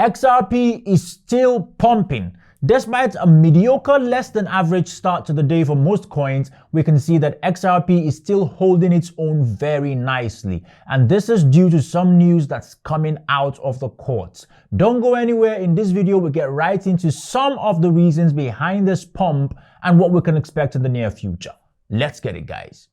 XRP is still pumping. Despite a mediocre, less than average start to the day for most coins, we can see that XRP is still holding its own very nicely. And this is due to some news that's coming out of the courts. Don't go anywhere. In this video, we get right into some of the reasons behind this pump and what we can expect in the near future. Let's get it, guys.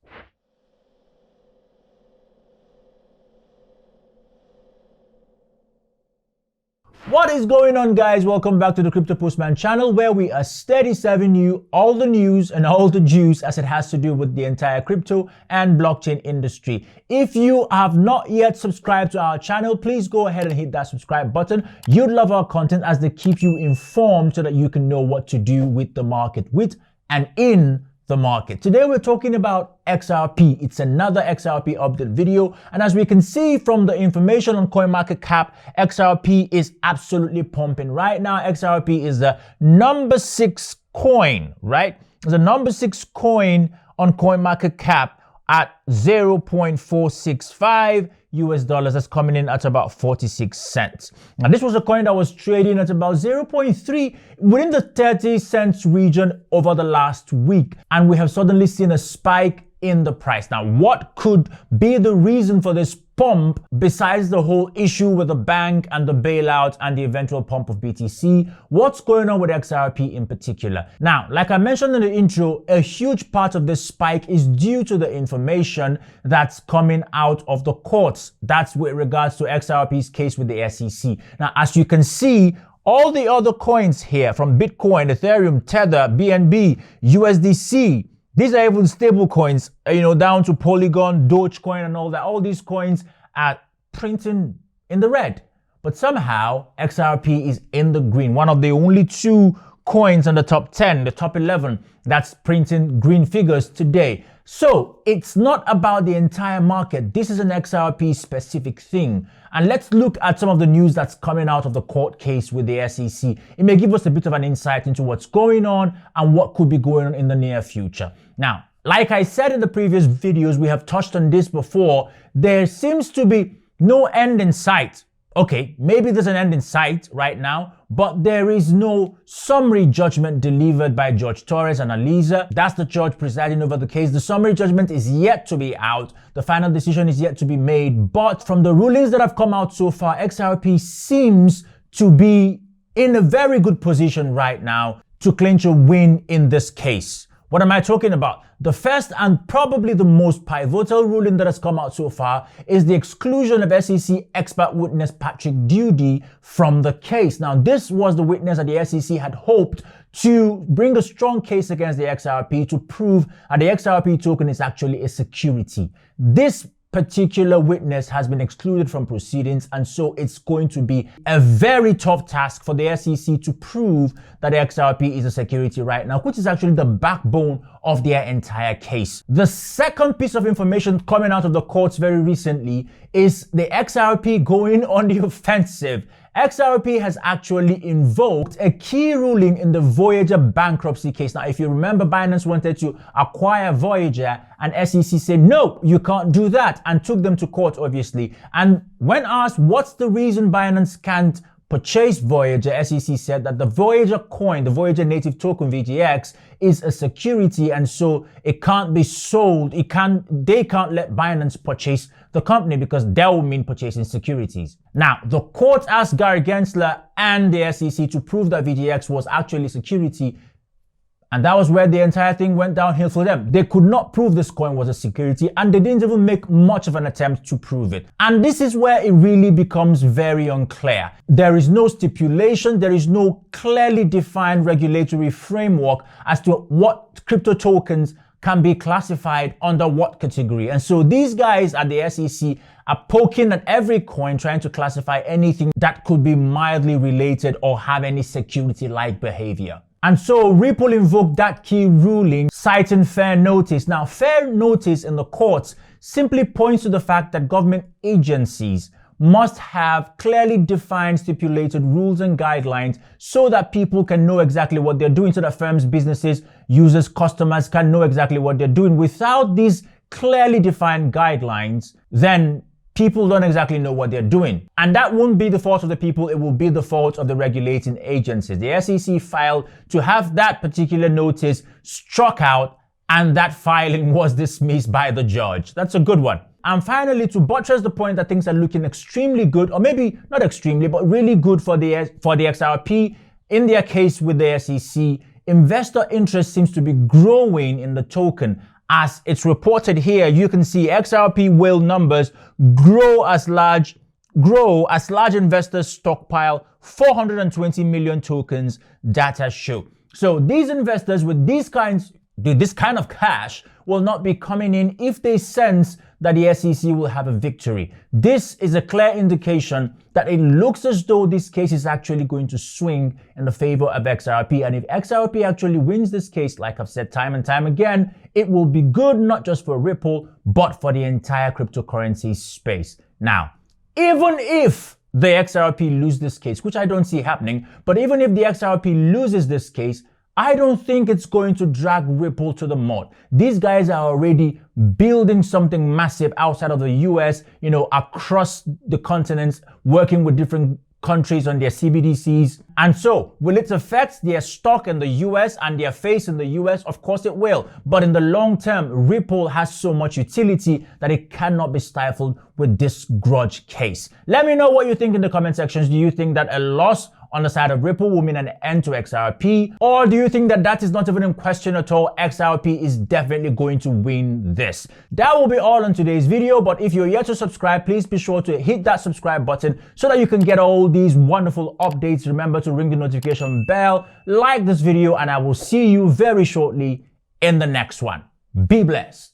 What is going on, guys? Welcome back to the Crypto Postman channel, where we are steady serving you all the news and all the juice as it has to do with the entire crypto and blockchain industry. If you have not yet subscribed to our channel, please go ahead and hit that subscribe button. You'd love our content as they keep you informed so that you can know what to do with the market, with and in the market. Today we're talking about XRP. It's another XRP update video, and as we can see from the information on CoinMarketCap, XRP is absolutely pumping right now. XRP is the number 6 coin, right? It's the number 6 coin on CoinMarketCap at 0.465 US dollars. That's coming in at about 46 cents. Now, this was a coin that was trading at about 0.3 within the 30 cents region over the last week. And we have suddenly seen a spike in the price. Now, what could be the reason for this pump besides the whole issue with the bank and the bailout and the eventual pump of BTC? What's going on with XRP in particular? Now, like I mentioned in the intro, a huge part of this spike is due to the information that's coming out of the courts. That's with regards to XRP's case with the SEC. Now, as you can see, all the other coins here, from Bitcoin, Ethereum, Tether, BNB, USDC, these are even stable coins, down to Polygon, Dogecoin and all that. All these coins are printing in the red. But somehow XRP is in the green. One of the only 2 coins on the top 10, the top 11, that's printing green figures today. So it's not about the entire market. This is an XRP specific thing. And let's look at some of the news that's coming out of the court case with the SEC. It may give us a bit of an insight into what's going on and what could be going on in the near future. Now, like I said in the previous videos, we have touched on this before. There seems to be no end in sight. Okay, maybe there's an end in sight right now, but there is no summary judgment delivered by Judge Torres and Aliza. That's the judge presiding over the case. The summary judgment is yet to be out. The final decision is yet to be made. But from the rulings that have come out so far, XRP seems to be in a very good position right now to clinch a win in this case. What am I talking about? The first and probably the most pivotal ruling that has come out so far is the exclusion of SEC expert witness Patrick Dewey from the case. Now, this was the witness that the SEC had hoped to bring a strong case against the XRP to prove that the XRP token is actually a security. This particular witness has been excluded from proceedings, and so it's going to be a very tough task for the SEC to prove that the XRP is a security right now, which is actually the backbone of their entire case. The second piece of information coming out of the courts very recently is the XRP going on the offensive. XRP has actually invoked a key ruling in the Voyager bankruptcy case. Now, if you remember, Binance wanted to acquire Voyager and SEC said, no, you can't do that, and took them to court, obviously. And when asked what's the reason Binance can't purchase Voyager, SEC said that the Voyager coin, the Voyager native token VGX, is a security, and so it can't be sold. They can't let Binance purchase the company because that would mean purchasing securities. Now, the court asked Gary Gensler and the SEC to prove that VGX was actually security, and that was where the entire thing went downhill for them. They could not prove this coin was a security, and they didn't even make much of an attempt to prove it. And this is where it really becomes very unclear. There is no stipulation, there is no clearly defined regulatory framework as to what crypto tokens can be classified under what category. And so these guys at the SEC are poking at every coin, trying to classify anything that could be mildly related or have any security-like behavior. And so Ripple invoked that key ruling, citing fair notice. Now, fair notice in the courts simply points to the fact that government agencies must have clearly defined stipulated rules and guidelines so that people can know exactly what they're doing, so that firms, businesses, users, customers can know exactly what they're doing. Without these clearly defined guidelines, then people don't exactly know what they're doing. And that won't be the fault of the people, it will be the fault of the regulating agencies. The SEC filed to have that particular notice struck out, and that filing was dismissed by the judge. That's a good one. And finally, to buttress the point that things are looking extremely good, or maybe not extremely, but really good for the XRP, in their case with the SEC, investor interest seems to be growing in the token. As it's reported here, you can see XRP whale numbers grow as large investors stockpile 420 million tokens, data show. So these investors with this kind of cash will not be coming in if they sense that the SEC will have a victory. This is a clear indication that it looks as though this case is actually going to swing in the favor of XRP. And if XRP actually wins this case, like I've said time and time again, it will be good not just for Ripple, but for the entire cryptocurrency space. Now, even if the XRP lose this case, which I don't see happening, but even if the XRP loses this case, I don't think it's going to drag Ripple to the mud. These guys are already building something massive outside of the US, across the continents, working with different countries on their CBDCs. And so, will it affect their stock in the US and their face in the US? Of course it will. But in the long term, Ripple has so much utility that it cannot be stifled with this grudge case. Let me know what you think in the comment sections. Do you think that a loss on the side of Ripple will mean an end to XRP? Or do you think that that is not even in question at all? XRP is definitely going to win this. That will be all on today's video, but if you're yet to subscribe, please be sure to hit that subscribe button so that you can get all these wonderful updates. Remember to ring the notification bell, like this video, and I will see you very shortly in the next one. Be blessed.